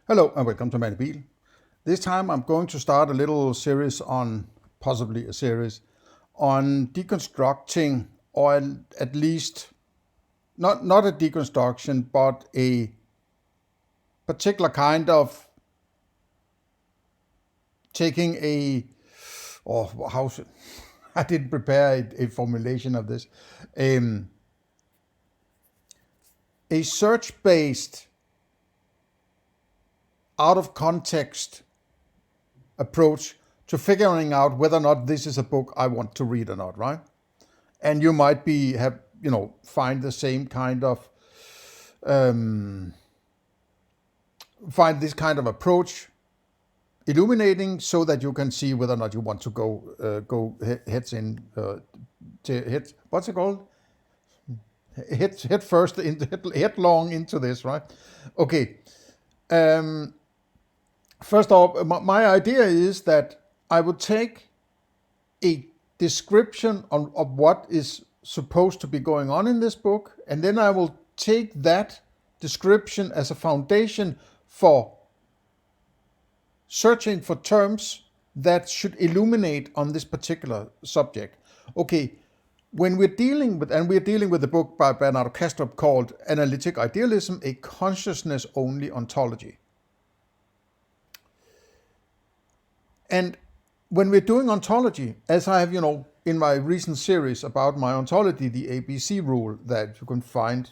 Hello and welcome to Manibil. This time I'm going to start a little series on, possibly a series, on deconstructing, or at least not a deconstruction, but a particular kind of taking or how should, I didn't prepare a formulation of this, a search-based, out of context approach to figuring out whether or not this is a book I want to read or not, right? And you might find the same kind of find this kind of approach illuminating, so that you can see whether or not you want to go heads in what's it called? Head first into headlong into this, right? Okay. First off, my idea is that I would take a description of what is supposed to be going on in this book, and then I will take that description as a foundation for searching for terms that should illuminate on this particular subject. Okay, when we're dealing with the book by Bernardo Kastrup called Analytic Idealism, a consciousness-only ontology. And when we're doing ontology, as I have, in my recent series about my ontology, the ABC rule that you can find,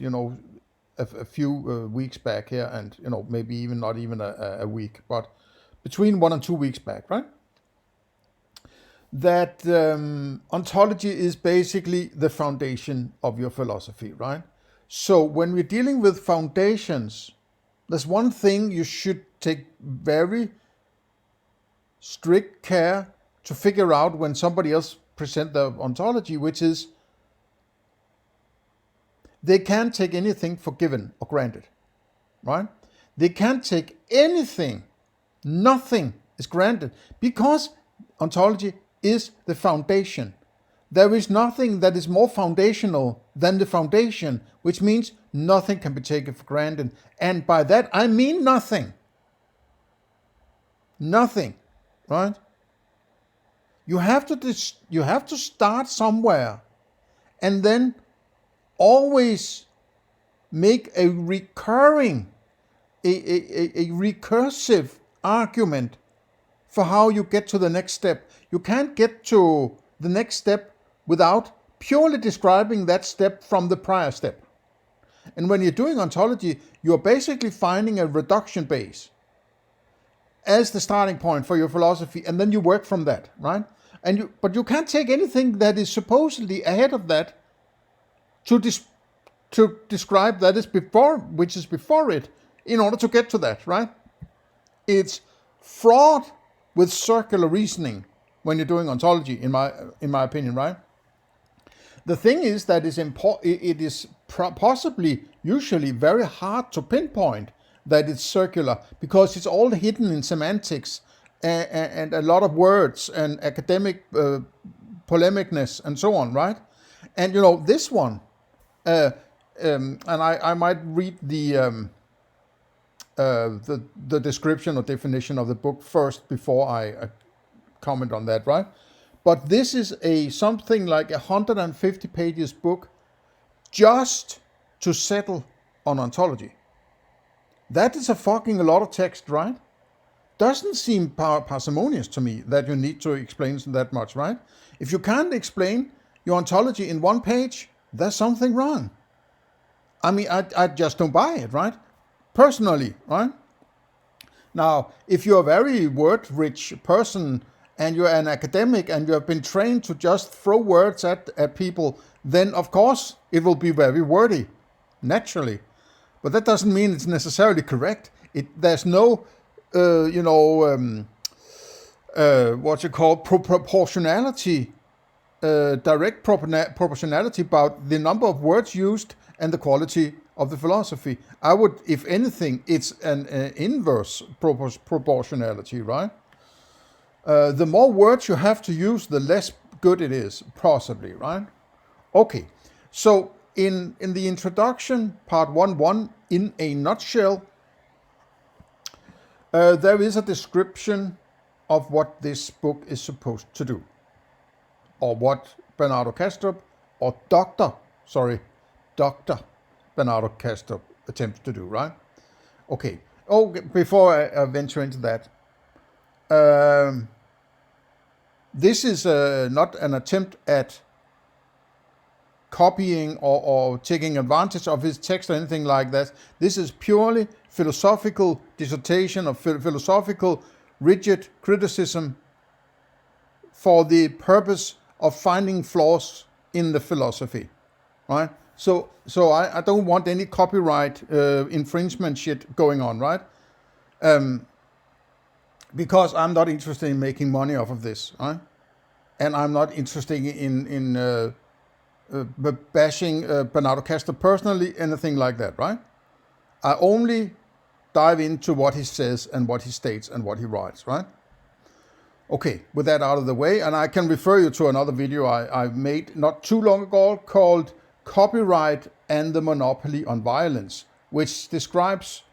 a few weeks back here, and, maybe even not even a week, but between 1 and 2 weeks back, right? That ontology is basically the foundation of your philosophy, right? So when we're dealing with foundations, there's one thing you should take very strict care to figure out when somebody else present the ontology, which is they can't take anything for given or granted, right? They can't take anything, nothing is granted, because ontology is the foundation. There is nothing that is more foundational than the foundation, which means nothing can be taken for granted. And by that I mean nothing. Nothing. Right? You have to start somewhere, and then always make a recurring, a recursive argument for how you get to the next step. You can't get to the next step without purely describing that step from the prior step. And when you're doing ontology, you're basically finding a reduction base as the starting point for your philosophy, and then you work from that, right? But you can't take anything that is supposedly ahead of that to describe that is before, which is before it, in order to get to that, right? It's fraught with circular reasoning when you're doing ontology, in my opinion, right? The thing is that it is possibly usually very hard to pinpoint that it's circular, because it's all hidden in semantics and a lot of words and academic polemicness and so on, right? And this one, and I might read the description or definition of the book first before I comment on that, right? But this is something like 150 pages book just to settle on ontology. That is a lot of text, right? Doesn't seem parsimonious to me that you need to explain that much, right? If you can't explain your ontology in 1 page, there's something wrong. I mean, I just don't buy it, right? Personally, right? Now, if you're a very word-rich person and you're an academic and you have been trained to just throw words at people, then of course it will be very wordy, naturally. But that doesn't mean it's necessarily correct. There's no, what you call proportionality, direct proportionality about the number of words used and the quality of the philosophy. I would, if anything, it's an inverse proportionality, right? The more words you have to use, the less good it is, possibly, right? Okay, so in the introduction, part 1.1, in a nutshell, There is a description of what this book is supposed to do, or what Bernardo Kastrup, or Dr. Bernardo Kastrup attempts to do, right? Okay. Oh, before I venture into that, this is not an attempt at copying or taking advantage of his text or anything like that. This is purely philosophical dissertation or philosophical rigid criticism for the purpose of finding flaws in the philosophy, right? So I don't want any copyright infringement shit going on, right? Because I'm not interested in making money off of this, right? And I'm not interested in bashing Bernardo Kastrup personally, anything like that, right? I only dive into what he says and what he states and what he writes, right? Okay, with that out of the way, and I can refer you to another video I made not too long ago called Copyright and the Monopoly on Violence, which describes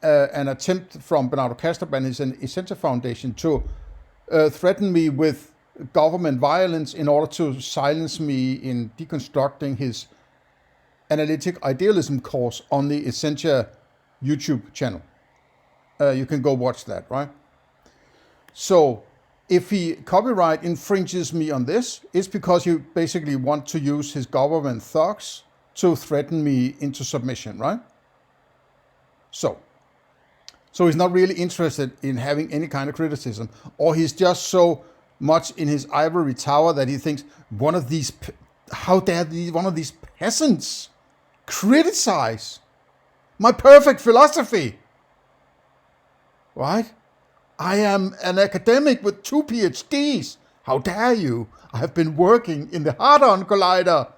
an attempt from Bernardo Kastrup and his Essentia Foundation to threaten me with government violence in order to silence me in deconstructing his Analytic Idealism course on the Essentia YouTube channel. You can go watch that, right? So if he copyright infringes me on this, it's because you basically want to use his government thugs to threaten me into submission, right? So he's not really interested in having any kind of criticism, or he's just so much in his ivory tower that he thinks how dare one of these peasants criticize my perfect philosophy, right? I am an academic with 2 PhDs. How dare you? I have been working in the Hadron Collider,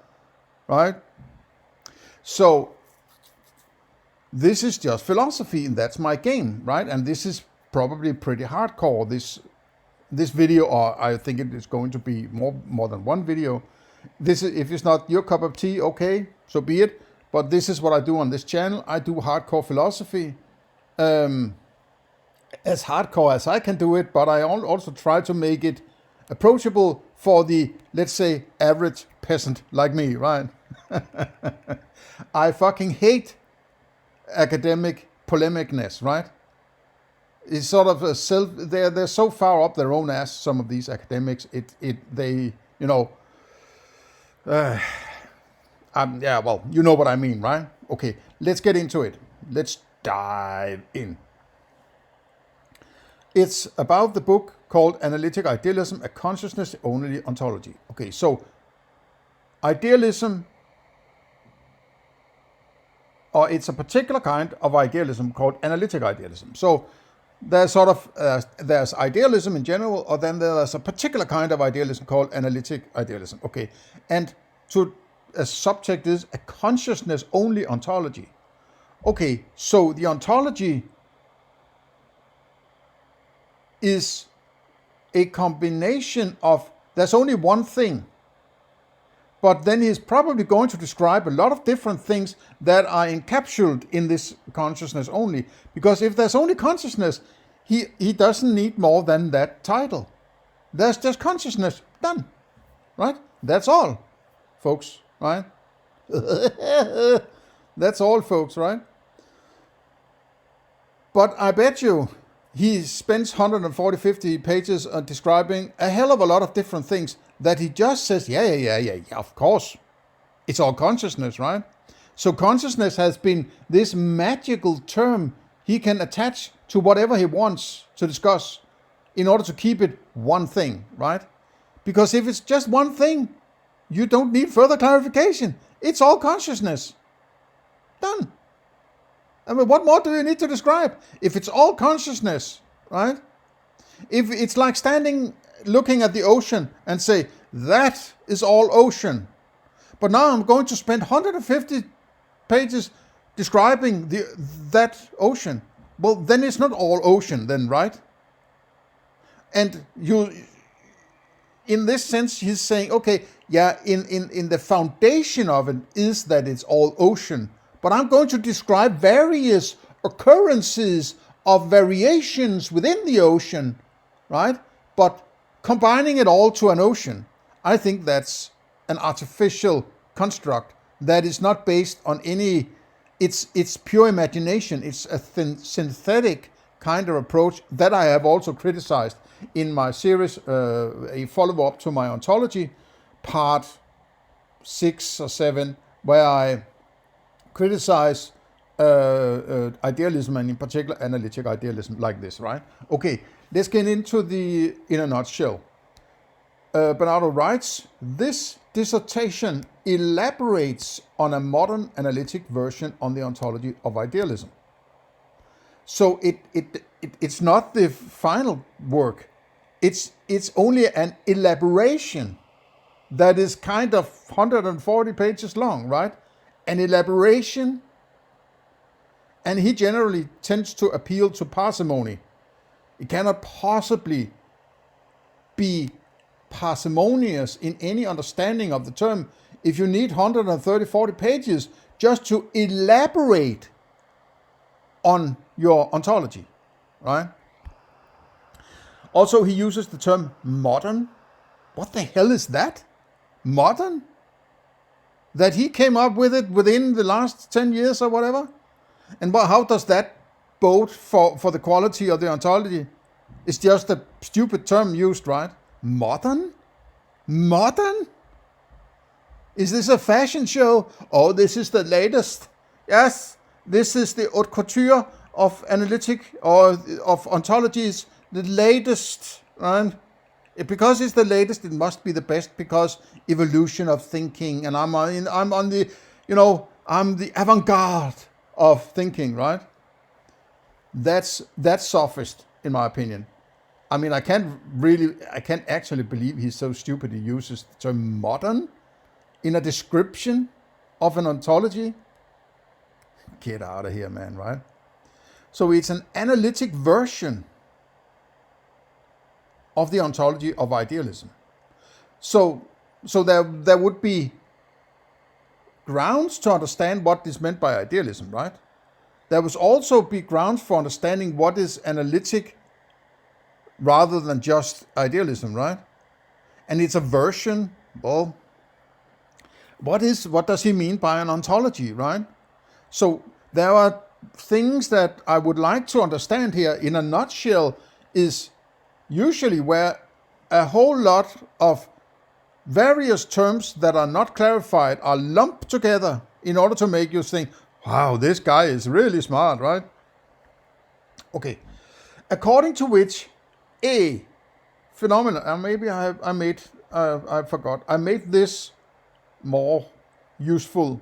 right? So this is just philosophy, and that's my game, right? And this is probably pretty hardcore. This video, or I think it is going to be more than one video. This is, if it's not your cup of tea, okay, so be it. But this is what I do on this channel. I do hardcore philosophy, as hardcore as I can do it. But I also try to make it approachable for the, let's say, average peasant like me, right? I fucking hate academic polemicness, right? It's sort of a they're so far up their own ass, some of these academics, they, you know, yeah, well, you know what I mean, right? Okay, let's get into it. Let's dive in. It's about the book called Analytic Idealism, a consciousness-only ontology. Okay, so idealism, or it's a particular kind of idealism called analytic idealism. So there's sort of, there's idealism in general, or then there's a particular kind of idealism called analytic idealism. Okay, and a subject is a consciousness-only ontology. Okay, so the ontology is a combination of, there's only one thing, but then he's probably going to describe a lot of different things that are encapsulated in this consciousness only. Because if there's only consciousness, he doesn't need more than that title. There's just consciousness, done, right? That's all, folks, right? That's all, folks, right? But I bet you he spends 150 pages on describing a hell of a lot of different things that he just says, yeah, of course. It's all consciousness, right? So consciousness has been this magical term he can attach to whatever he wants to discuss in order to keep it one thing, right? Because if it's just one thing, you don't need further clarification. It's all consciousness. Done. I mean, what more do you need to describe? If it's all consciousness, right? If it's like standing, looking at the ocean and say, that is all ocean. But now I'm going to spend 150 pages describing that ocean. Well, then it's not all ocean then, right? And in this sense, he's saying, okay, yeah, in the foundation of it is that it's all ocean. But I'm going to describe various occurrences of variations within the ocean, right? But combining it all to an ocean, I think that's an artificial construct that is not based on any, it's pure imagination. It's a synthetic kind of approach that I have also criticized in my series, a follow-up to my ontology, part 6 or 7, where I criticize idealism, and in particular analytic idealism, like this, right? Okay, let's get into the in a nutshell. Bernardo writes, this dissertation elaborates on a modern analytic version on the ontology of idealism. So it's not the final work. It's only an elaboration that is kind of 140 pages long, right? An elaboration, and he generally tends to appeal to parsimony. It cannot possibly be parsimonious in any understanding of the term if you need 130, 40 pages just to elaborate on your ontology, right? Also, he uses the term modern. What the hell is that? Modern? That he came up with it within the last 10 years or whatever? And how does that bode for the quality of the ontology? It's just a stupid term used, right? Modern? Modern? Is this a fashion show? Oh, this is the latest. Yes, this is the haute couture of analytic or of ontologies, the latest, right? Because it's the latest, it must be the best, because evolution of thinking, and I'm on the, I'm the avant-garde of thinking, right? That's sophist, in my opinion. I mean, I can't actually believe he's so stupid he uses the term modern in a description of an ontology. Get out of here, man, right? So it's an analytic version of the ontology of idealism. So there would be grounds to understand what is meant by idealism, right? There would also be grounds for understanding what is analytic rather than just idealism, right? And it's a version. Well, what does he mean by an ontology, right? So there are things that I would like to understand here in a nutshell, is usually where a whole lot of various terms that are not clarified are lumped together in order to make you think, wow, this guy is really smart, right? Okay. According to which a phenomenon, maybe I forgot. I made this more useful.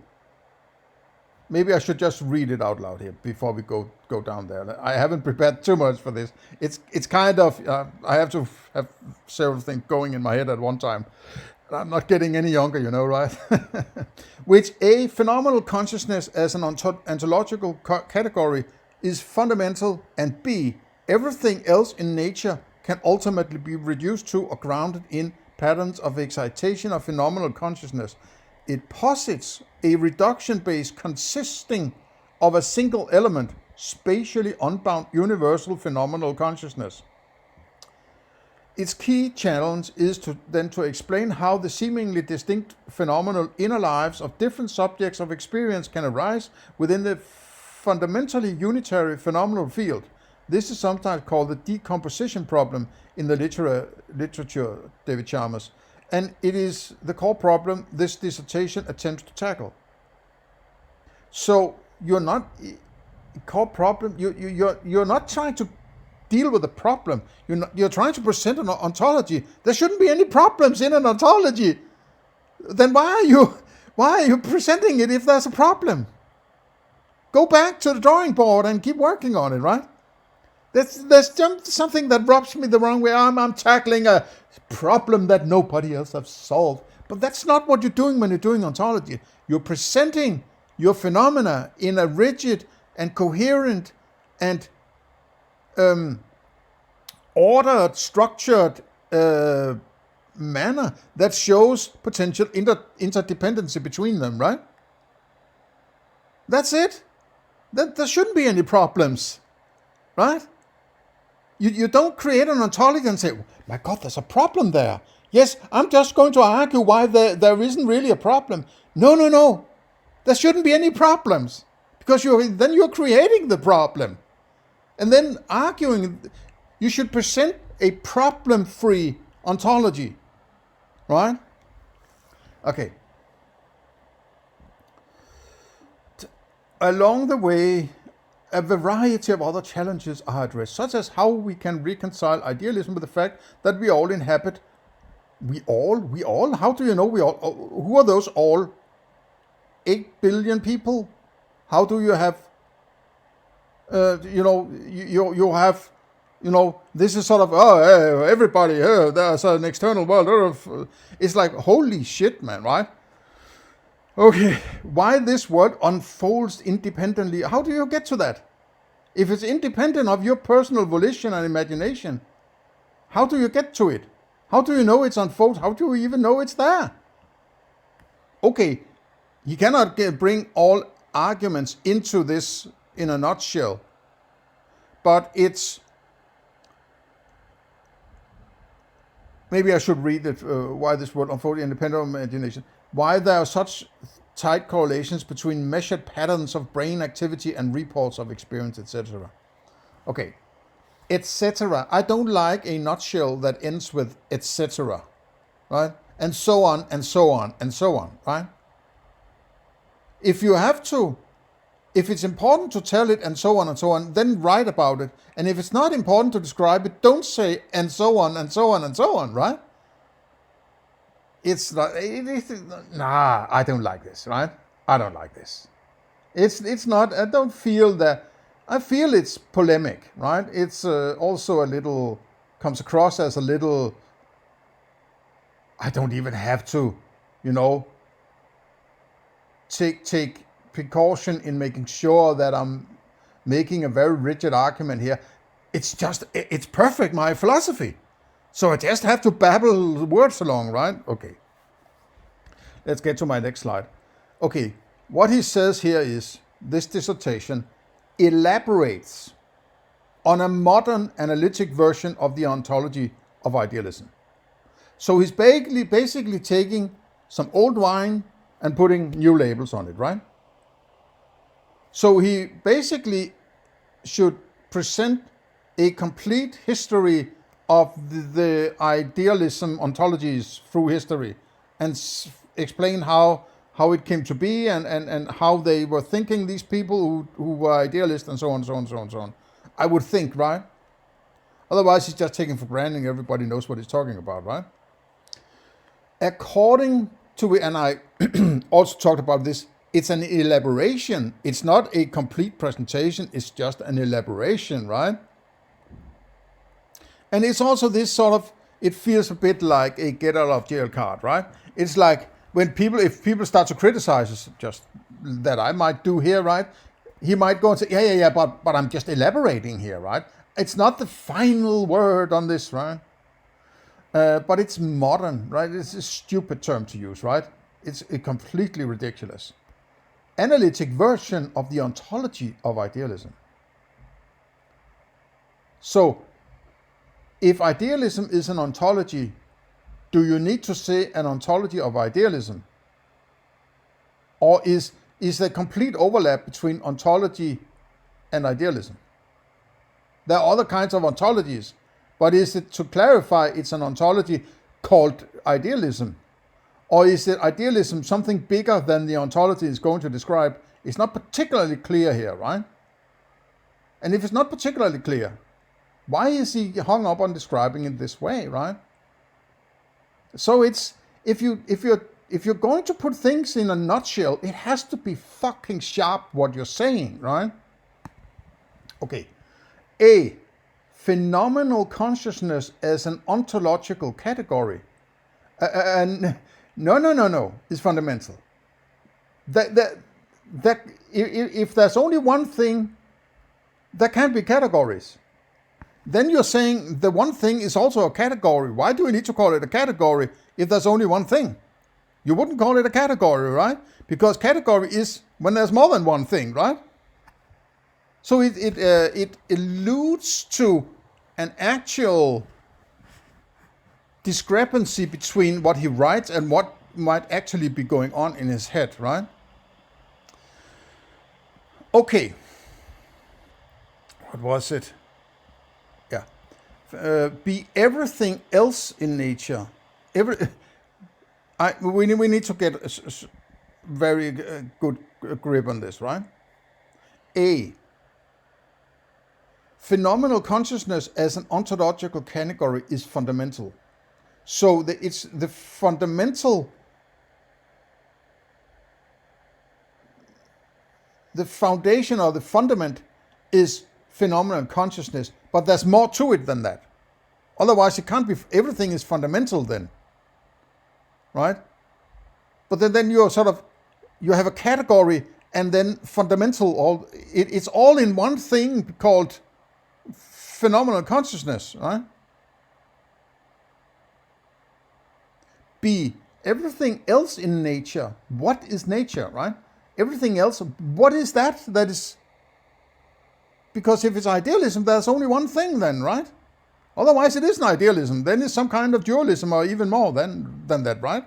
Maybe I should just read it out loud here before we go down there. I haven't prepared too much for this. It's kind of, I have to have several things going in my head at one time. I'm not getting any younger, right? Which a phenomenal consciousness as an ontological category is fundamental, and b, everything else in nature can ultimately be reduced to or grounded in patterns of excitation of phenomenal consciousness. It posits a reduction base consisting of a single element, spatially unbound universal phenomenal consciousness. Its key challenge is to explain how the seemingly distinct phenomenal inner lives of different subjects of experience can arise within the fundamentally unitary phenomenal field. This is sometimes called the decomposition problem in the literature, David Chalmers, and it is the core problem this dissertation attempts to tackle. So you're not you're not trying to deal with the problem. You're trying to present an ontology. There shouldn't be any problems in an ontology. Then why are you presenting it if there's a problem? Go back to the drawing board and keep working on it, right? There's something that rubs me the wrong way. I'm tackling a problem that nobody else has solved. But that's not what you're doing when you're doing ontology. You're presenting your phenomena in a rigid and coherent and ordered, structured manner that shows potential interdependency between them, right? That's it. There shouldn't be any problems, right? You don't create an ontology and say, my God, there's a problem there. Yes, I'm just going to argue why there isn't really a problem. No. There shouldn't be any problems, because then you're creating the problem. And then arguing, you should present a problem-free ontology, right? Okay. Along the way, a variety of other challenges are addressed, such as how we can reconcile idealism with the fact that we all inhabit. We all? How do you know we all? Who are those all? 8 billion people? How do you have, you have, this is sort of, everybody, there's an external world. It's like, holy shit, man, right? Okay, why this word unfolds independently? How do you get to that? If it's independent of your personal volition and imagination, how do you get to it? How do you know it's unfolds? How do you even know it's there? Okay, you cannot bring all arguments into this in a nutshell, but it's, maybe I should read it, why this word unfolds independent of imagination. Why there are such tight correlations between measured patterns of brain activity and reports of experience, etc. Okay, etc. I don't like a nutshell that ends with etc. Right? And so on, and so on, and so on, right? If it's important to tell it and so on, then write about it. And if it's not important to describe it, don't say and so on, and so on, and so on, right? It's not, I don't like this, right? I don't like this. It's not, I don't feel that, I feel it's polemic, right? It's also a little, comes across as a little, I don't even have to, take precaution in making sure that I'm making a very rigid argument here. It's perfect, my philosophy. So I just have to babble words along, right? Okay. Let's get to my next slide. Okay, what he says here is, this dissertation elaborates on a modern analytic version of the ontology of idealism. So he's basically taking some old wine and putting new labels on it, right? So he basically should present a complete history of the idealism ontologies through history and explain how it came to be and how they were thinking, these people who were idealists and so on. I would think, right? Otherwise, he's just taking for granted everybody knows what he's talking about, right? According to, and I also talked about this, it's an elaboration. It's not a complete presentation. It's just an elaboration, right? And it's also this sort of, it feels a bit like a get out of jail card, right? It's like if people start to criticize us, just that I might do here, right? He might go and say, yeah, but I'm just elaborating here, right? It's not the final word on this, right? But it's modern, right? It's a stupid term to use, right? It's completely ridiculous. Analytic version of the ontology of idealism. So, if idealism is an ontology, do you need to say an ontology of idealism? Or is there complete overlap between ontology and idealism? There are other kinds of ontologies, but is it, to clarify, it's an ontology called idealism? Or is it idealism something bigger than the ontology is going to describe? It's not particularly clear here, right? And if it's not particularly clear, why is he hung up on describing it this way, right? So it's, if you're going to put things in a nutshell, it has to be fucking sharp what you're saying, right? Okay. A, phenomenal consciousness as an ontological category. No, is fundamental. That if there's only one thing, there can't be categories. Then you're saying the one thing is also a category. Why do we need to call it a category if there's only one thing? You wouldn't call it a category, right? Because category is when there's more than one thing, right? So it alludes to an actual discrepancy between what he writes and what might actually be going on in his head, right? Okay. What was it? Yeah. Be everything else in nature. We need to get a very good grip on this, right? A. Phenomenal consciousness as an ontological category is fundamental. So it's the fundamental, the foundation or the fundament is phenomenal consciousness, but there's more to it than that. Otherwise, it can't be, everything is fundamental then, right? But then you're sort of, you have a category and then fundamental, it's all in one thing called phenomenal consciousness, right? B, everything else in nature. What is nature, right? Everything else, what is that? That is, because if it's idealism, there's only one thing then, right? Otherwise it isn't idealism. Then it's some kind of dualism or even more than that, right?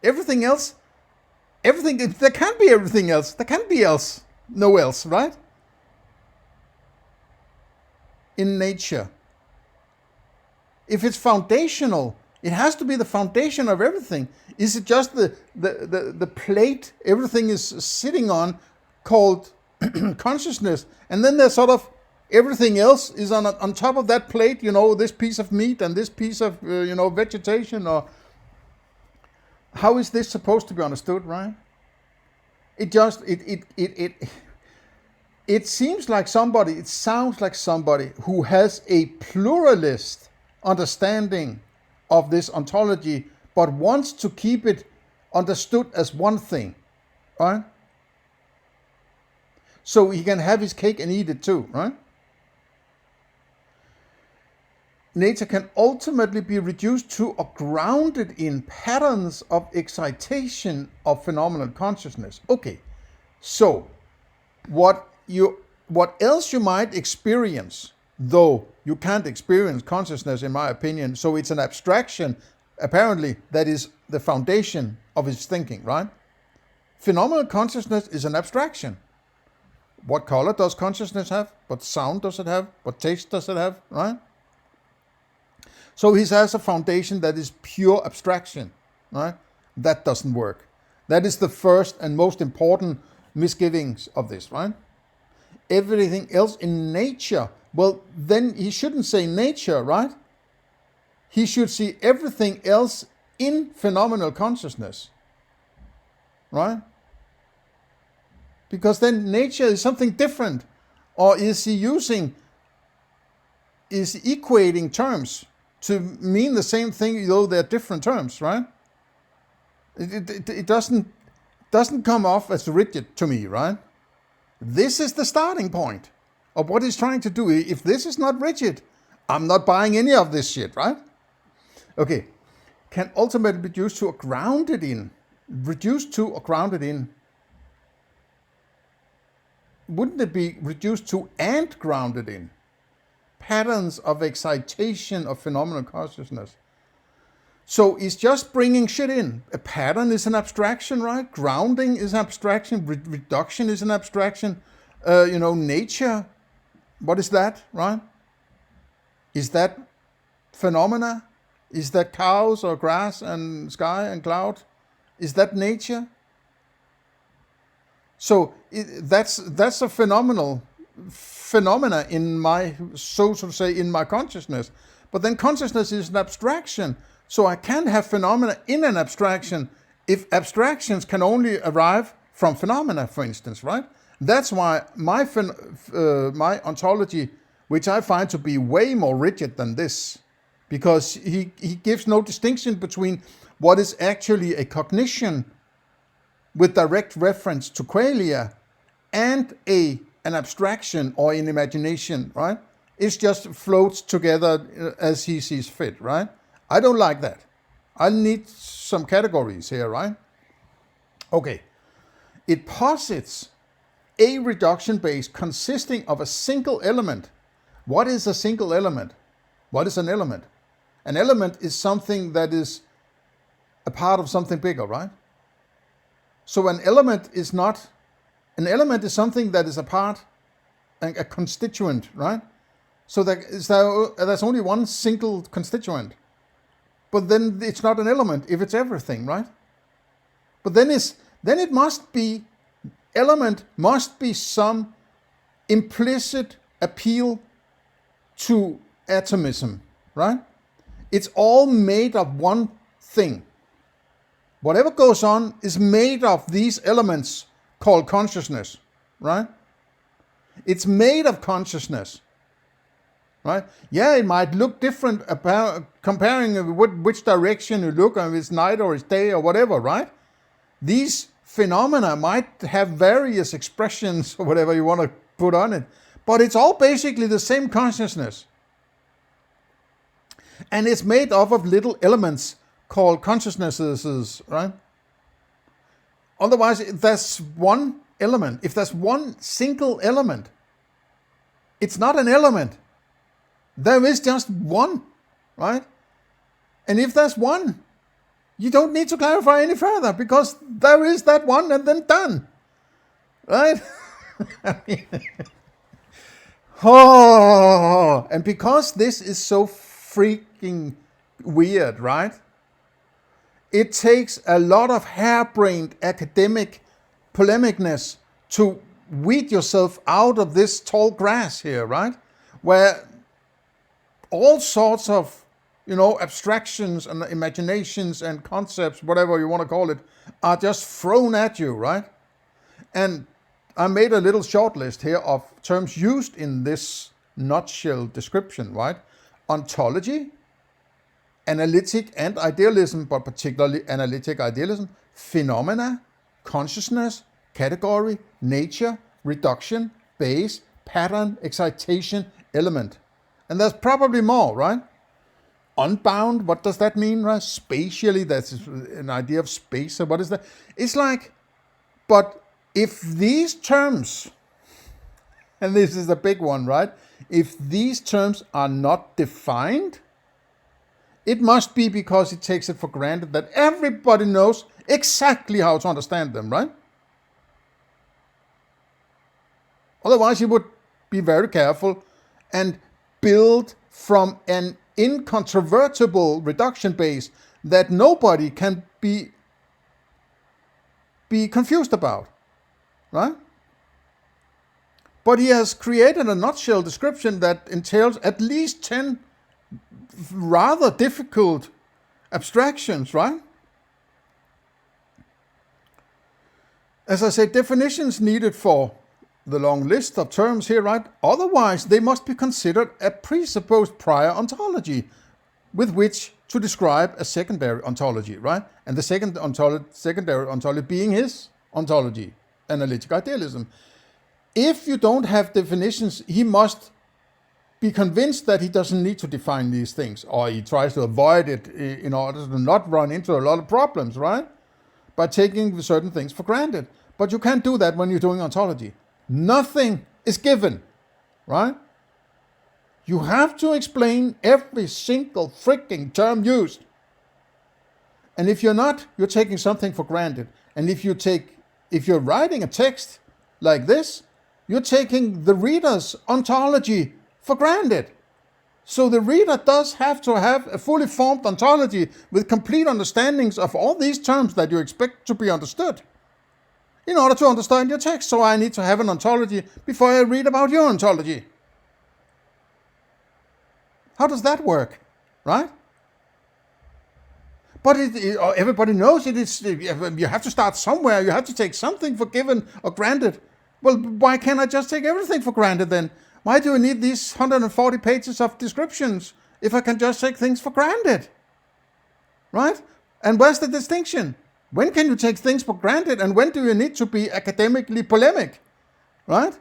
Everything else, there can't be everything else. There can't be else, no else, right? In nature. If it's foundational, it has to be the foundation of everything. Is it just the plate everything is sitting on called consciousness? And then there's sort of everything else is on top of that plate, this piece of meat and this piece of, vegetation, or how is this supposed to be understood, right? It seems like somebody, it sounds like somebody who has a pluralist understanding of this ontology, but wants to keep it understood as one thing, right? So he can have his cake and eat it too, right? Nature can ultimately be reduced to or grounded in patterns of excitation of phenomenal consciousness. Okay, so what else you might experience, though you can't experience consciousness, in my opinion, so it's an abstraction, apparently, that is the foundation of his thinking, right? Phenomenal consciousness is an abstraction. What color does consciousness have? What sound does it have? What taste does it have, right? So he has a foundation that is pure abstraction, right? That doesn't work. That is the first and most important misgivings of this, right? Everything else in nature, well, then he shouldn't say nature, right? He should see everything else in phenomenal consciousness, right? Because then nature is something different. Or is he equating terms to mean the same thing, though they're different terms, right? It doesn't come off as rigid to me, right? This is the starting point of what he's trying to do. If this is not rigid, I'm not buying any of this shit, right? Okay, can ultimately be reduced to or grounded in. Reduced to or grounded in. Wouldn't it be reduced to and grounded in? Patterns of excitation of phenomenal consciousness. So it's just bringing shit in. A pattern is an abstraction, right? Grounding is an abstraction. Reduction is an abstraction. Nature, what is that, right? Is that phenomena? Is that cows or grass and sky and cloud? Is that nature? So that's a phenomena in my, so to say, in my consciousness. But then consciousness is an abstraction. So I can't have phenomena in an abstraction if abstractions can only arrive from phenomena, for instance, right? That's why my ontology, which I find to be way more rigid than this, because he gives no distinction between what is actually a cognition with direct reference to qualia and an abstraction or an imagination, right? It just floats together as he sees fit, right? I don't like that. I need some categories here, right? Okay. It posits a reduction base consisting of a single element. What is a single element? What is an element? An element is something that is a part of something bigger, right? So an element is something that is a part, a constituent, right? So there's only one single constituent. But then it's not an element if it's everything, right? But then it must be, element must be some implicit appeal to atomism, right? It's all made of one thing. Whatever goes on is made of these elements called consciousness, right? It's made of consciousness, right? Yeah, it might look different comparing which direction you look, if it's night or it's day or whatever, right? These phenomena might have various expressions or whatever you want to put on it, but it's all basically the same consciousness. And it's made up of little elements called consciousnesses, right? Otherwise, if there's one element, if there's one single element, it's not an element. There is just one, right? And if there's one, you don't need to clarify any further because there is that one and then done, right? Oh, and because this is so freaking weird, right? It takes a lot of harebrained academic polemicness to weed yourself out of this tall grass here, right? Where all sorts of, abstractions and imaginations and concepts, whatever you want to call it, are just thrown at you, right? And I made a little short list here of terms used in this nutshell description, right? Ontology, analytic and idealism, but particularly analytic idealism, phenomena, consciousness, category, nature, reduction, base, pattern, excitation, element. And there's probably more, right? Unbound, what does that mean, right? Spatially, that's an idea of space, or what is that? It's like, but if these terms, and this is a big one, right? If these terms are not defined, it must be because it takes it for granted that everybody knows exactly how to understand them, right? Otherwise, you would be very careful and build from an incontrovertible reduction base that nobody can be confused about, right? But he has created a nutshell description that entails at least 10 rather difficult abstractions, right? As I said, definitions needed for the long list of terms here, right? Otherwise, they must be considered a presupposed prior ontology with which to describe a secondary ontology, right? And the secondary ontology being his ontology, analytic idealism. If you don't have definitions, he must be convinced that he doesn't need to define these things, or he tries to avoid it in order to not run into a lot of problems, right? By taking certain things for granted. But you can't do that when you're doing ontology. Nothing is given, right? You have to explain every single freaking term used. And if you're not, you're taking something for granted. And if you're writing a text like this, you're taking the reader's ontology for granted. So the reader does have to have a fully formed ontology with complete understandings of all these terms that you expect to be understood in order to understand your text. So I need to have an ontology before I read about your ontology. How does that work, right? But everybody knows it is. You have to start somewhere. You have to take something for given or granted. Well, why can't I just take everything for granted then? Why do I need these 140 pages of descriptions if I can just take things for granted? Right? And where's the distinction? When can you take things for granted and when do you need to be academically polemic? Right?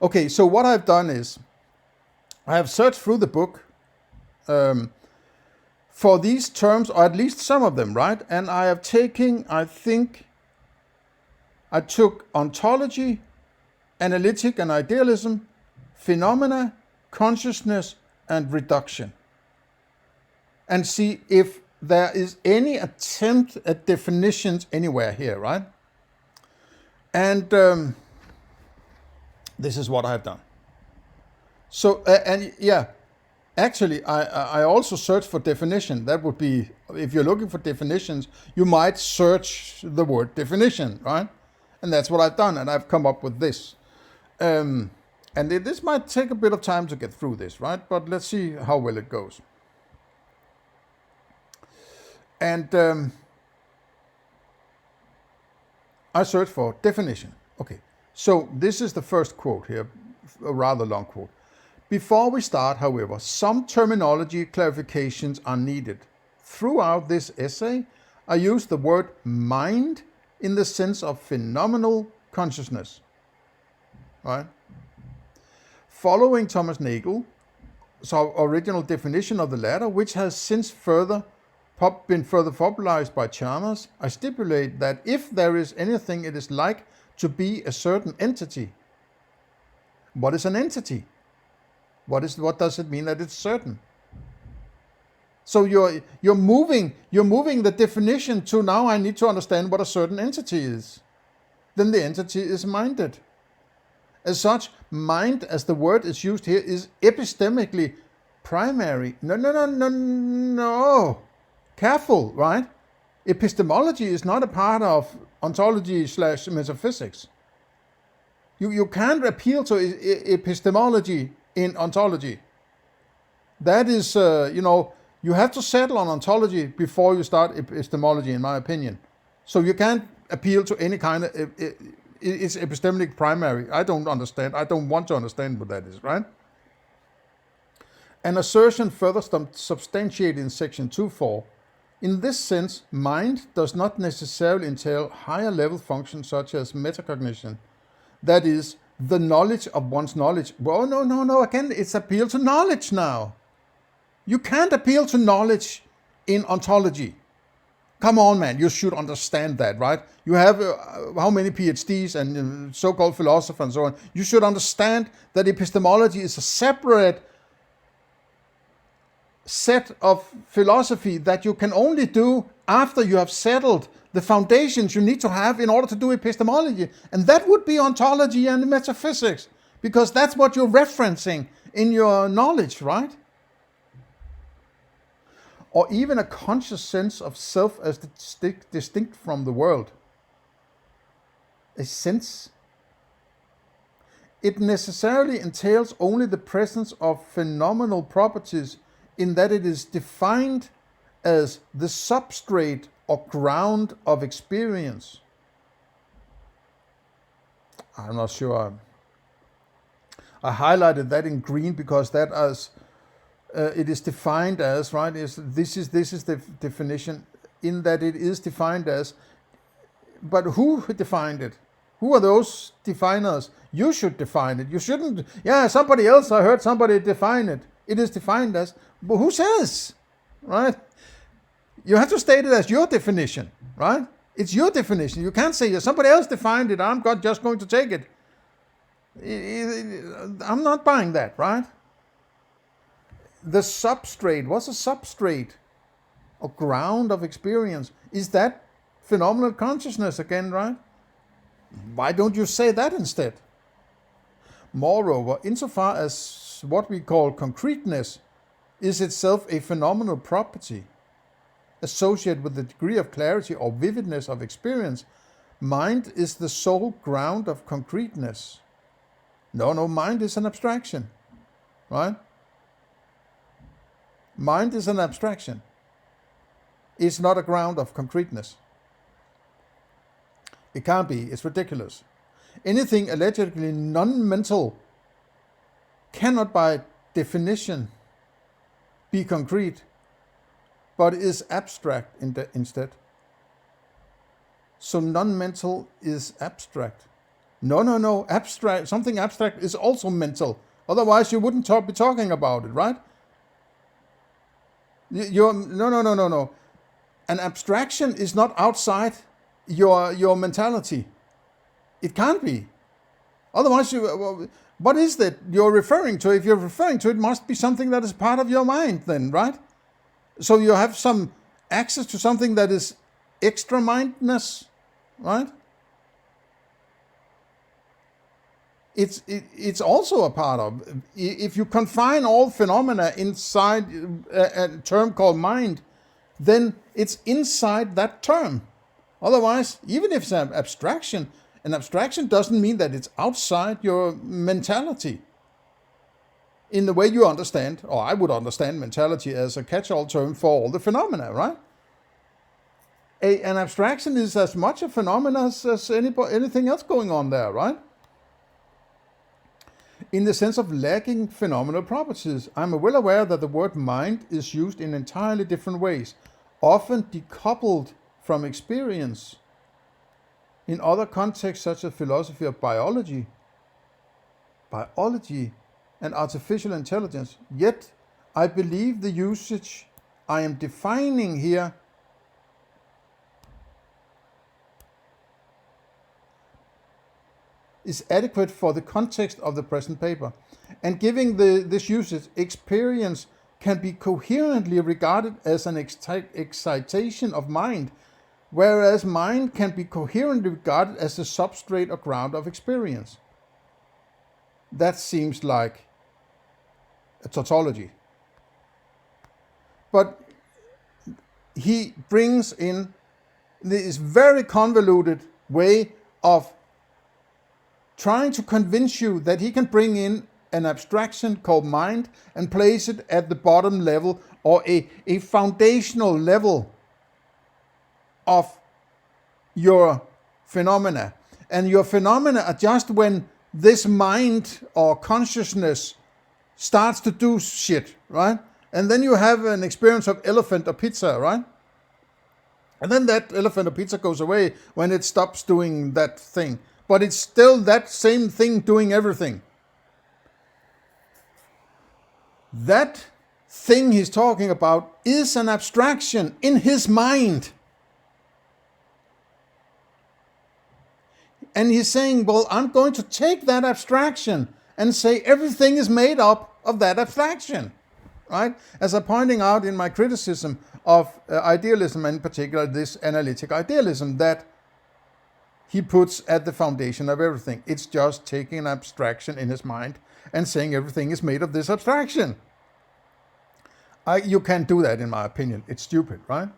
Okay, so what I've done is I have searched through the book for these terms, or at least some of them, right? And I have taken, I think, I took ontology, analytic and idealism, phenomena, consciousness, and reduction. And see if there is any attempt at definitions anywhere here, right? And this is what I've done. So, and yeah, actually, I also search for definition. That would be, if you're looking for definitions, you might search the word definition, right? And that's what I've done, and I've come up with this. And this might take a bit of time to get through this, right? But let's see how well it goes. And I search for definition. Okay, so this is the first quote here, a rather long quote. Before we start, however, some terminology clarifications are needed. Throughout this essay, I use the word mind in the sense of phenomenal consciousness. Right? Following Thomas Nagel's original definition of the latter, which has since been further popularized by Chalmers, I stipulate that if there is anything it is like to be a certain entity. What is an entity? What does it mean that it's certain? So you're moving the definition to now I need to understand what a certain entity is. Then the entity is minded. As such, mind, as the word is used here, is epistemically primary. No. Careful, right? Epistemology is not a part of ontology/metaphysics. You can't appeal to epistemology in ontology. That is, you have to settle on ontology before you start epistemology, in my opinion. So you can't appeal to any kind of, it's epistemic primary. I don't understand. I don't want to understand what that is, right? An assertion further substantiated in section 2.4. In this sense, mind does not necessarily entail higher level functions such as metacognition. That is, the knowledge of one's knowledge. Well, no. Again, it's appeal to knowledge now. You can't appeal to knowledge in ontology. Come on, man, you should understand that, right? You have how many PhDs and so-called philosophers and so on. You should understand that epistemology is a separate set of philosophy that you can only do after you have settled the foundations you need to have in order to do epistemology. And that would be ontology and metaphysics, because that's what you're referencing in your knowledge, right? Or even a conscious sense of self as distinct from the world. A sense. It necessarily entails only the presence of phenomenal properties in that it is defined as the substrate or ground of experience. I'm not sure. I highlighted that in green because that as it is defined as, right? This is the definition, in that it is defined as. But who defined it? Who are those definers? You should define it. You shouldn't. Yeah, somebody else. I heard somebody define it. It is defined as. But who says? Right? You have to state it as your definition, right? It's your definition. You can't say somebody else defined it. I'm just going to take it. I'm not buying that, right? The substrate. What's a substrate? A ground of experience. Is that phenomenal consciousness again, right? Why don't you say that instead? Moreover, insofar as what we call concreteness is itself a phenomenal property associated with the degree of clarity or vividness of experience, mind is the sole ground of concreteness. No, mind is an abstraction, right? Mind is an abstraction. It's not a ground of concreteness. It can't be. It's ridiculous. Anything allegedly non-mental cannot by definition be concrete, but is abstract instead. So non-mental is abstract. No. Abstract. Something abstract is also mental. Otherwise you wouldn't be talking about it, right? No. An abstraction is not outside your mentality. It can't be. Otherwise, what is that you're referring to? If you're referring to it, must be something that is part of your mind then, right? So you have some access to something that is extra mindness, right? It's also a part of. If you confine all phenomena inside a term called mind, then it's inside that term. Otherwise, even if it's an abstraction doesn't mean that it's outside your mentality. In the way you understand, or I would understand mentality as a catch-all term for all the phenomena, right? An abstraction is as much a phenomenon as anything else going on there, right? In the sense of lacking phenomenal properties, I'm well aware that the word mind is used in entirely different ways, often decoupled from experience. In other contexts, such as philosophy of biology, and artificial intelligence, yet I believe the usage I am defining here is adequate for the context of the present paper. And giving this usage, experience can be coherently regarded as an excitation of mind, whereas mind can be coherently regarded as the substrate or ground of experience. That seems like a tautology. But he brings in this very convoluted way of trying to convince you that he can bring in an abstraction called mind and place it at the bottom level, or a foundational level of your phenomena. And your phenomena are just when this mind or consciousness starts to do shit, right? And then you have an experience of elephant or pizza, right? And then that elephant or pizza goes away when it stops doing that thing. But it's still that same thing doing everything. That thing he's talking about is an abstraction in his mind. And he's saying, well, I'm going to take that abstraction and say everything is made up of that abstraction, right? As I'm pointing out in my criticism of idealism, and in particular this analytic idealism that he puts at the foundation of everything. It's just taking an abstraction in his mind and saying everything is made of this abstraction. You can't do that, in my opinion. It's stupid, right?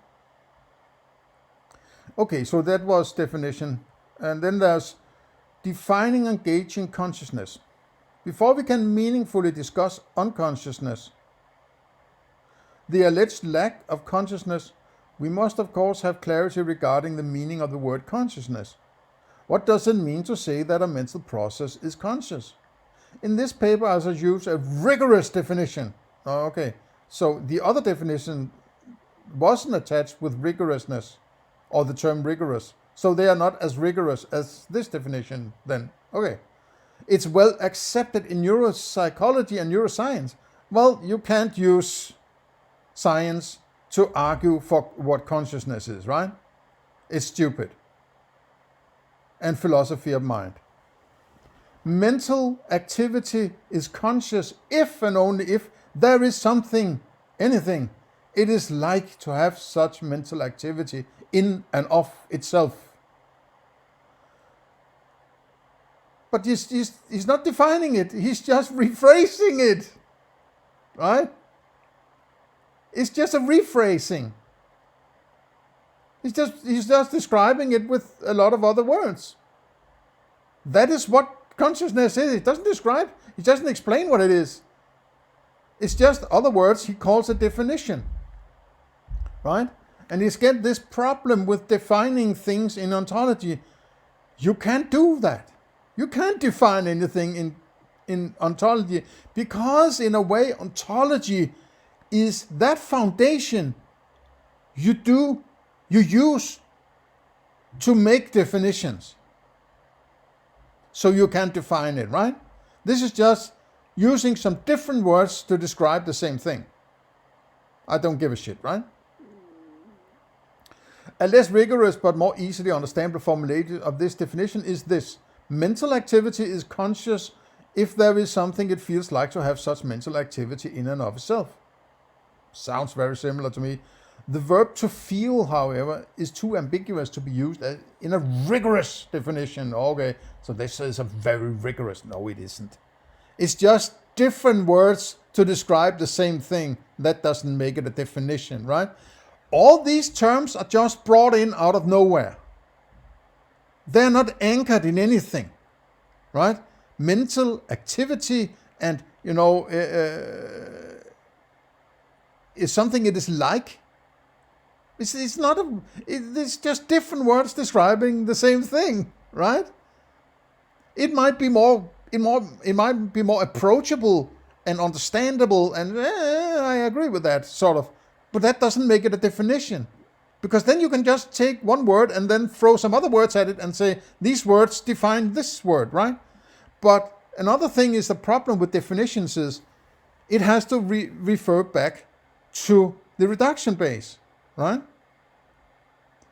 Okay, so that was definition. And then there's defining engaging consciousness. Before we can meaningfully discuss unconsciousness, the alleged lack of consciousness, we must of course have clarity regarding the meaning of the word consciousness. What does it mean to say that a mental process is conscious? In this paper, I shall use a rigorous definition. Okay, so the other definition wasn't attached with rigorousness, or the term rigorous. So they are not as rigorous as this definition then. Okay. It's well accepted in neuropsychology and neuroscience. Well, you can't use science to argue for what consciousness is, right? It's stupid. And philosophy of mind. Mental activity is conscious if and only if there is something, anything, it is like to have such mental activity in and of itself. But he's not defining it, he's just rephrasing it, right? It's just a rephrasing. He's just describing it with a lot of other words. That is what consciousness is. It doesn't describe, it doesn't explain what it is. It's just other words, he calls a definition. Right? And he's got this problem with defining things in ontology. You can't do that. You can't define anything in ontology, because in a way ontology is that foundation you use to make definitions. So you can't define it, right? This is just using some different words to describe the same thing. I don't give a shit, right? A less rigorous but more easily understandable formulation of this definition is this. Mental activity is conscious if there is something it feels like to have such mental activity in and of itself. Sounds very similar to me. The verb to feel, however, is too ambiguous to be used in a rigorous definition. Okay, so this is a very rigorous. No, it isn't. It's just different words to describe the same thing. That doesn't make it a definition, right? All these terms are just brought in out of nowhere. They're not anchored in anything, right? Mental activity and, is something it is like. It's not it's just different words describing the same thing, right? It might be more approachable and understandable, and I agree with that sort of, but that doesn't make it a definition, because then you can just take one word and then throw some other words at it and say these words define this word, right? But another thing is the problem with definitions is it has to refer back to the reduction base, right?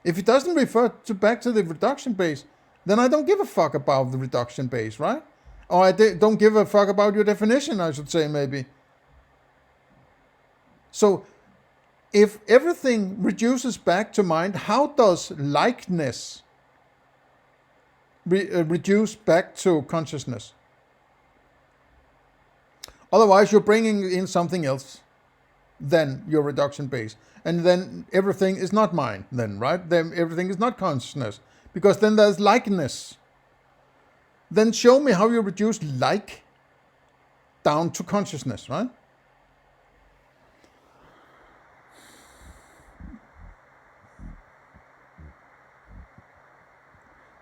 If it doesn't refer back to the reduction base, then I don't give a fuck about the reduction base, right? Or I don't give a fuck about your definition, I should say, maybe. So if everything reduces back to mind, how does likeness reduce back to consciousness? Otherwise, you're bringing in something else than your reduction base. And then everything is not mind then, right? Then everything is not consciousness, because then there's likeness. Then show me how you reduce like down to consciousness, right?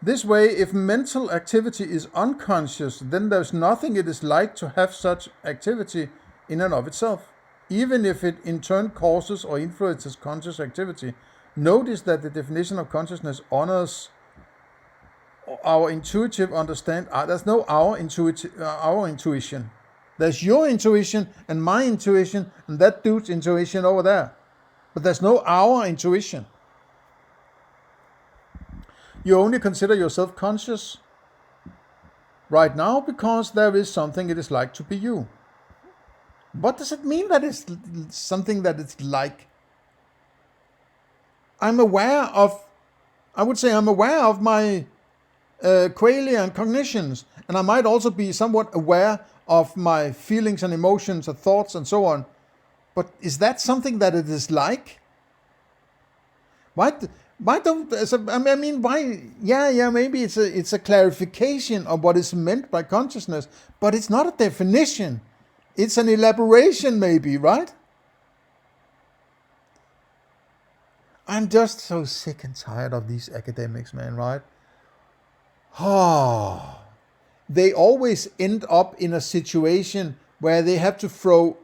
This way, if mental activity is unconscious, then there's nothing it is like to have such activity in and of itself, even if it in turn causes or influences conscious activity. Notice that the definition of consciousness honors our intuitive understanding. There's no our intuition. There's your intuition and my intuition and that dude's intuition over there. But there's no our intuition. You only consider yourself conscious right now because there is something it is like to be you. What does it mean that it's something that it's like? I'm aware of my qualia and cognitions, and I might also be somewhat aware of my feelings and emotions and thoughts and so on. But is that something that it is like? Why don't, I mean, why, maybe it's a clarification of what is meant by consciousness, but it's not a definition. It's an elaboration maybe, right? I'm just so sick and tired of these academics, man, right? Oh, they always end up in a situation where they have to throw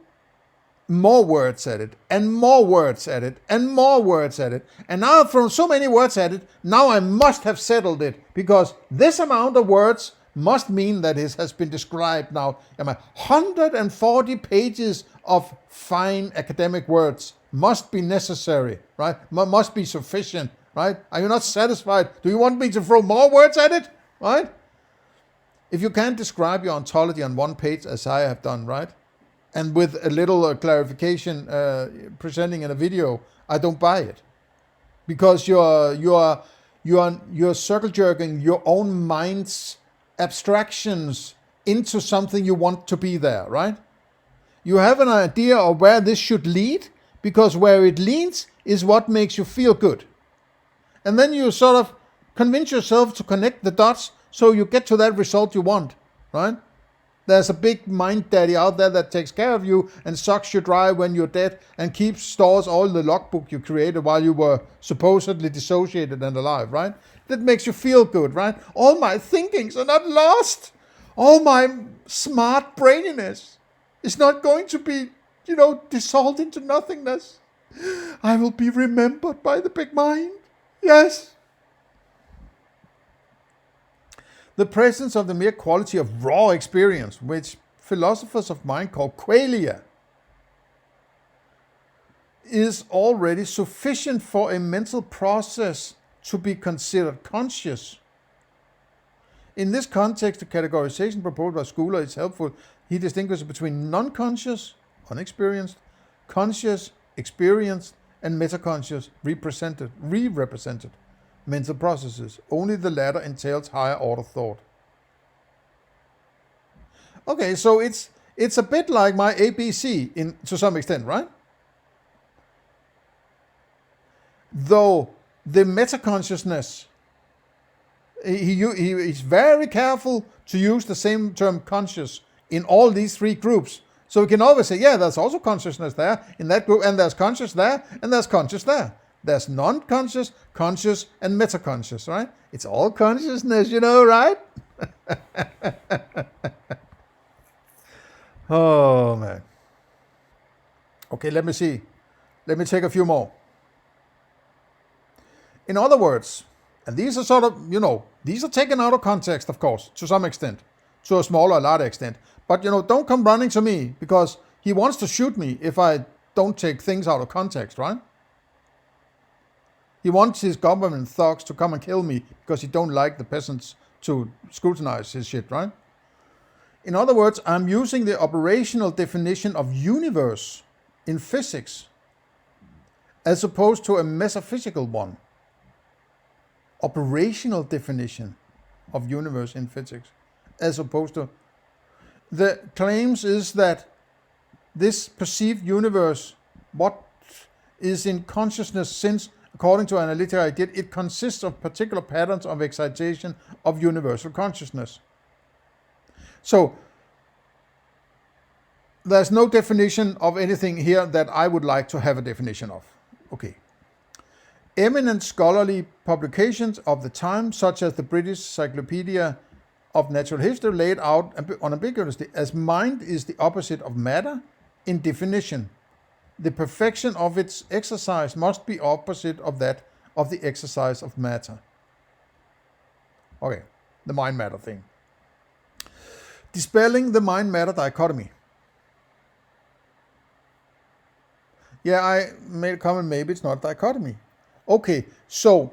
more words at it, and more words at it, and more words at it. And now I've thrown so many words at it, now I must have settled it, because this amount of words must mean that it has been described now. 140 pages of fine academic words must be necessary, right? Must be sufficient, right? Are you not satisfied? Do you want me to throw more words at it, right? If you can't describe your ontology on one page, as I have done, right? And with a little clarification presenting in a video, I don't buy it, because you're circle jerking your own mind's abstractions into something you want to be there, right? You have an idea of where this should lead, because where it leads is what makes you feel good, and then you sort of convince yourself to connect the dots so you get to that result you want, right? There's a big mind daddy out there that takes care of you and sucks you dry when you're dead and stores all the logbook you created while you were supposedly dissociated and alive, right? That makes you feel good, right? All my thinkings are not lost. All my smart braininess is not going to be, dissolved into nothingness. I will be remembered by the big mind. Yes. The presence of the mere quality of raw experience, which philosophers of mind call qualia, is already sufficient for a mental process to be considered conscious. In this context, the categorization proposed by Schuler is helpful. He distinguishes between non-conscious, unexperienced, conscious, experienced, and metaconscious, re-represented mental processes. Only the latter entails higher order thought. Okay, so it's a bit like my ABC to some extent, right? Though the metaconsciousness, he's very careful to use the same term conscious in all these three groups. So we can always say, yeah, there's also consciousness there in that group, and there's conscious there, and there's conscious there. There's non-conscious, conscious, and metaconscious, right? It's all consciousness, right? Oh, man. Okay, let me see. Let me take a few more. In other words, and these are sort of, these are taken out of context, of course, to some extent, to a small or large extent. But, don't come running to me, because he wants to shoot me if I don't take things out of context, right? He wants his government thugs to come and kill me because he don't like the peasants to scrutinize his shit, right? In other words, I'm using the operational definition of universe in physics as opposed to a metaphysical one. Operational definition of universe in physics as opposed to... The claims is that this perceived universe, what is in consciousness, since according to Analytic Idealism, it consists of particular patterns of excitation of universal consciousness. So there's no definition of anything here that I would like to have a definition of. Okay. Eminent scholarly publications of the time, such as the British Encyclopedia of Natural History, laid out unambiguously as mind is the opposite of matter in definition. The perfection of its exercise must be opposite of that of the exercise of matter. Okay, the mind-matter thing. Dispelling the mind-matter dichotomy. Yeah, I made a comment, maybe it's not dichotomy. Okay, so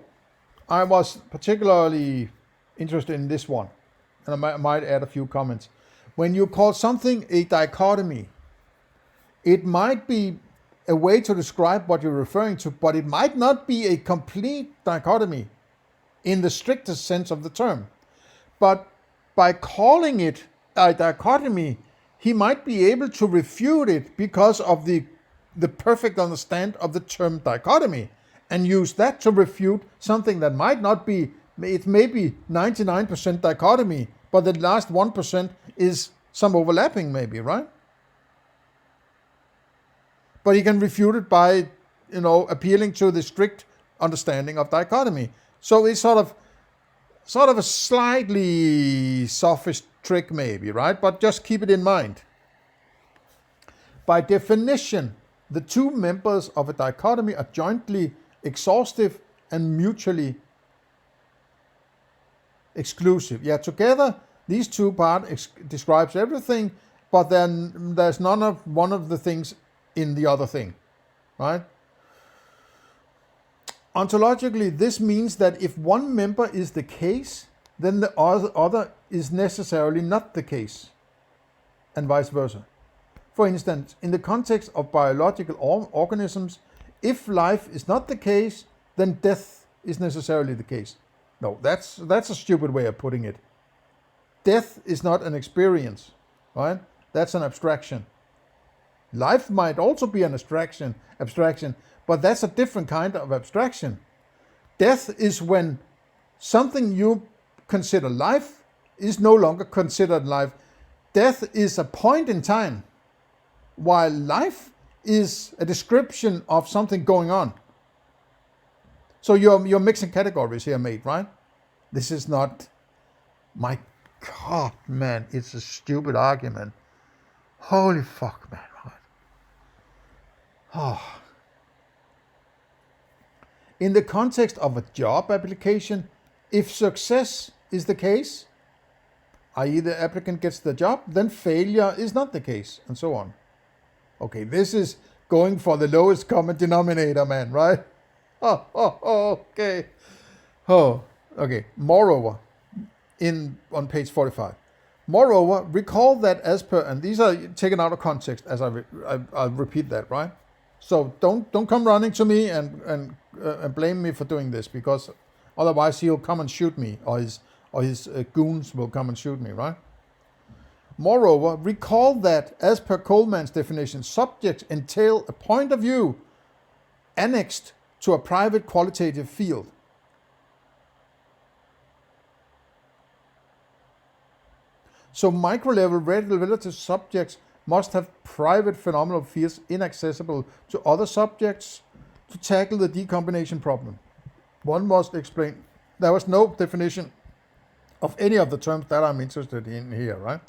I was particularly interested in this one, and I might add a few comments. When you call something a dichotomy, it might be a way to describe what you're referring to, but it might not be a complete dichotomy in the strictest sense of the term. But by calling it a dichotomy, he might be able to refute it because of the perfect understanding of the term dichotomy, and use that to refute something that might not be, it may be 99% dichotomy, but the last 1% is some overlapping maybe, right? But he can refute it by, appealing to the strict understanding of dichotomy. So it's sort of a slightly sophist trick maybe, right? But just keep it in mind. By definition, the two members of a dichotomy are jointly exhaustive and mutually exclusive. Yeah, together, these two parts describes everything, but then there's one of the things in the other thing, right? Ontologically, this means that if one member is the case, then the other is necessarily not the case, and vice versa. For instance, in the context of biological organisms, if life is not the case, then death is necessarily the case. No, that's a stupid way of putting it. Death is not an experience, right? That's an abstraction. Life might also be an abstraction, but that's a different kind of abstraction. Death is when something you consider life is no longer considered life. Death is a point in time, while life is a description of something going on. So you're mixing categories here, mate, right? This is not, my God, man, it's a stupid argument. Holy fuck, man. Oh. In the context of a job application, if success is the case, i.e. the applicant gets the job, then failure is not the case, and so on. Okay, this is going for the lowest common denominator, man, right? Okay. Okay. Moreover, on page 45. Moreover, recall that as per, and these are taken out of context as I'll repeat that, right? So don't come running to me and blame me for doing this, because otherwise he'll come and shoot me, or his goons will come and shoot me, right? Moreover, recall that as per Coleman's definition, subjects entail a point of view annexed to a private qualitative field. So micro-level relative subjects must have private phenomenal fields inaccessible to other subjects to tackle the decombination problem. One must explain. There was no definition of any of the terms that I'm interested in here, right?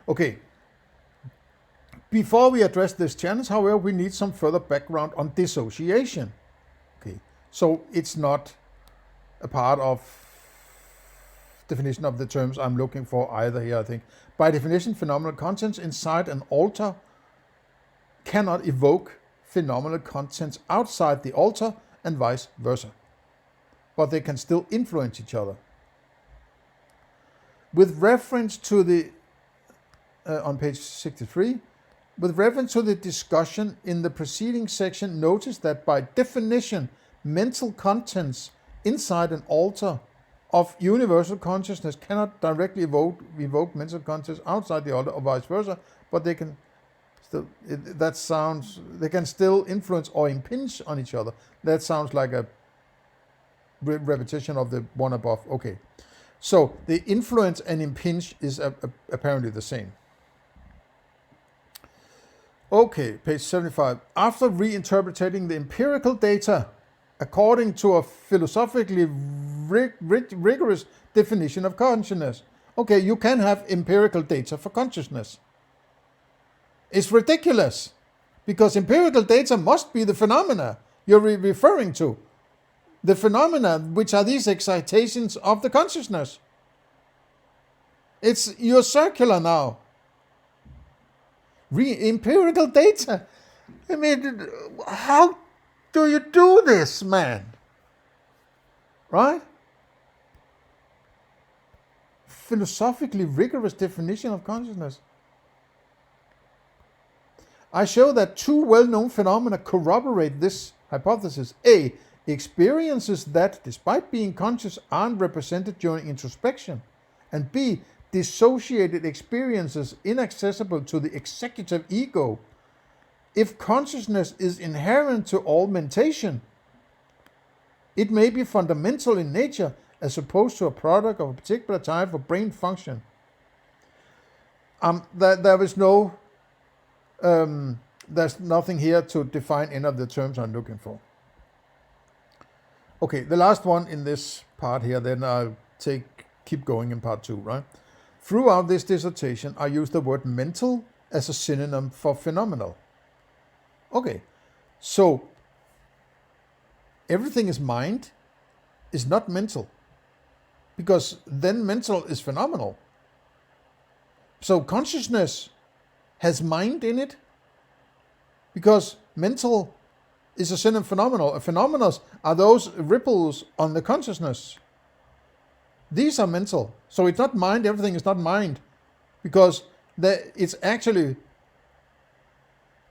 Okay. Before we address this challenge, however, we need some further background on dissociation. Okay. So it's not a part of definition of the terms I'm looking for either here, I think. By definition, phenomenal contents inside an alter cannot evoke phenomenal contents outside the alter and vice versa. But they can still influence each other. With reference to the, on page 63, with reference to the discussion in the preceding section, notice that by definition, mental contents inside an alter of universal consciousness cannot directly evoke mental contents outside the alter or vice versa, but they can still, they can still influence or impinge on each other. That sounds like a repetition of the one above. Okay, so the influence and impinge is apparently the same. Okay, page 75. After reinterpreting the empirical data according to a philosophically rigorous definition of consciousness. Okay, you can have empirical data for consciousness. It's ridiculous, because empirical data must be the phenomena you're referring to. The phenomena, which are these excitations of the consciousness. You're circular now. Empirical data. I mean, how do you do this, man? Right? Philosophically rigorous definition of consciousness. I show that two well-known phenomena corroborate this hypothesis. A, experiences that, despite being conscious, aren't represented during introspection. And B, dissociated experiences inaccessible to the executive ego. If consciousness is inherent to all mentation, it may be fundamental in nature as opposed to a product of a particular type of brain function. There is no, there's nothing here to define any of the terms I'm looking for. Okay, the last one in this part here, then I'll keep going in part 2, right? Throughout this dissertation, I use the word mental as a synonym for phenomenal. Okay, so everything is mind is not mental, because then mental is phenomenal. So consciousness has mind in it, because mental is a synonym phenomenal. Phenomenos are those ripples on the consciousness. These are mental. So it's not mind, everything is not mind, because it's actually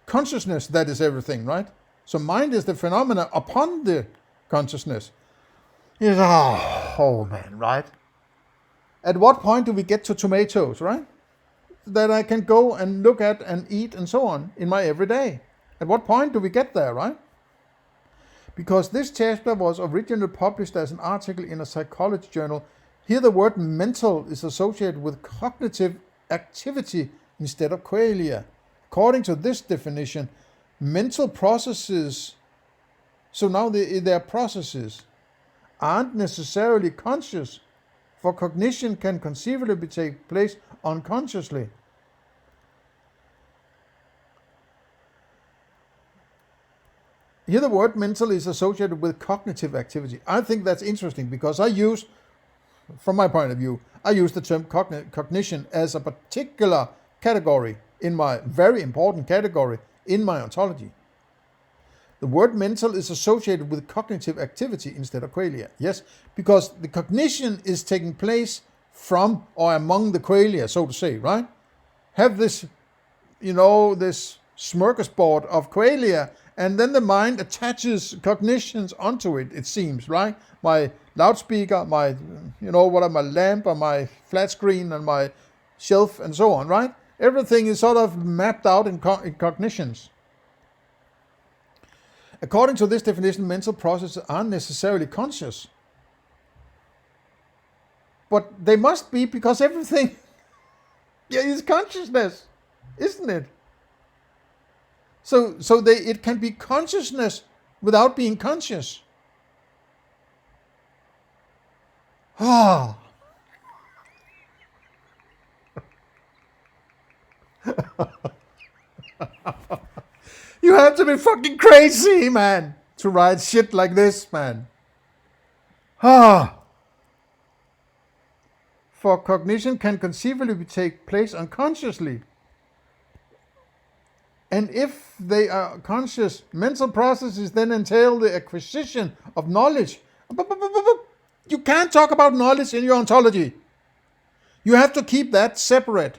consciousness that is everything, right? So mind is the phenomena upon the consciousness. Oh man, right? At what point do we get to tomatoes, right? That I can go and look at and eat and so on in my everyday. At what point do we get there, right? Because this chapter was originally published as an article in a psychology journal, here the word mental is associated with cognitive activity instead of qualia. According to this definition, mental processes, so now their processes, aren't necessarily conscious, for cognition can conceivably take place unconsciously. Here the word mental is associated with cognitive activity. I think that's interesting, because from my point of view, I use the term cognition as a particular category, in my very important category in my ontology. The word mental is associated with cognitive activity instead of qualia. Yes, because the cognition is taking place from or among the qualia, so to say, right? Have this, this smorgasbord of qualia, and then the mind attaches cognitions onto it, it seems, right? My loudspeaker, my lamp, or my flat screen, and my shelf, and so on, right? Everything is sort of mapped out in cognitions. According to this definition, mental processes aren't necessarily conscious. But they must be, because everything is consciousness, isn't it? So it can be consciousness without being conscious. Ah. You have to be fucking crazy, man, to write shit like this, man. Ah. For cognition can conceivably take place unconsciously. And if they are conscious, mental processes then entail the acquisition of knowledge. You can't talk about knowledge in your ontology. You have to keep that separate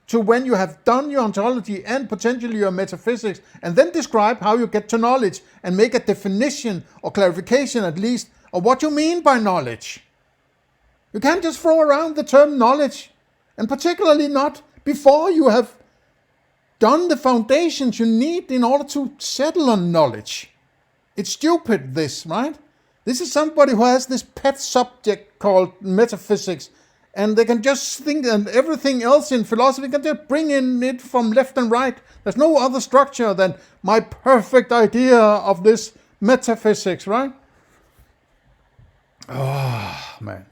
to when you have done your ontology and potentially your metaphysics, and then describe how you get to knowledge and make a definition or clarification at least of what you mean by knowledge. You can't just throw around the term knowledge, and particularly not before you have done the foundations you need in order to settle on knowledge. It's stupid, this, right? This is somebody who has this pet subject called metaphysics, and they can just think, and everything else in philosophy can just bring in it from left and right. There's no other structure than my perfect idea of this metaphysics, right? Oh, man.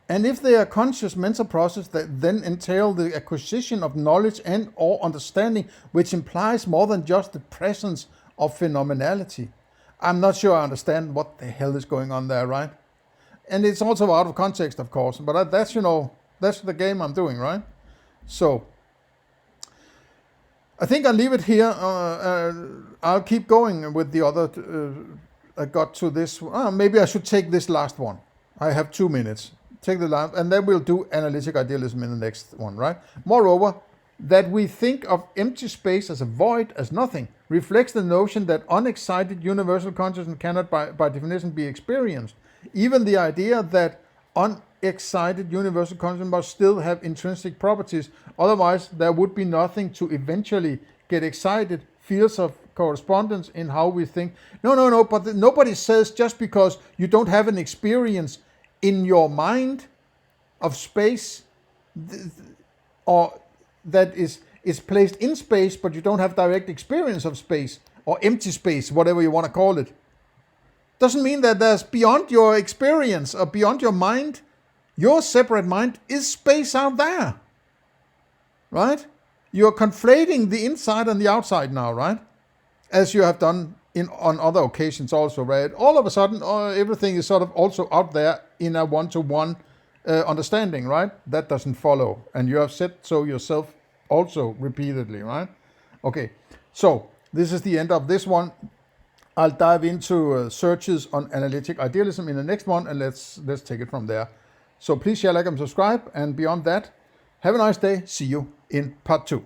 And if they are conscious mental processes that then entail the acquisition of knowledge and or understanding, which implies more than just the presence of phenomenality. I'm not sure I understand what the hell is going on there, right? And it's also out of context, of course, but that's the game I'm doing, right? So, I think I'll leave it here. I'll keep going with the other, I got to this, maybe I should take this last one. I have 2 minutes. Take the last, and then we'll do analytic idealism in the next one, right? Moreover, that we think of empty space as a void, as nothing, reflects the notion that unexcited universal consciousness cannot by definition be experienced. Even the idea that unexcited universal consciousness must still have intrinsic properties, otherwise there would be nothing to eventually get excited, fields of correspondence in how we think. No, but nobody says just because you don't have an experience in your mind of space, or that is placed in space, but you don't have direct experience of space, or empty space, whatever you want to call it, doesn't mean that there's beyond your experience or beyond your mind. Your separate mind is space out there, right? You're conflating the inside and the outside now, right? As you have done on other occasions also, right? All of a sudden, everything is sort of also out there in a one-to-one understanding, right? That doesn't follow. And you have said so yourself also repeatedly, right? Okay, so this is the end of this one. I'll dive into searches on analytic idealism in the next one, and let's take it from there. So please share, like, and subscribe. And beyond that, have a nice day. See you in part 2.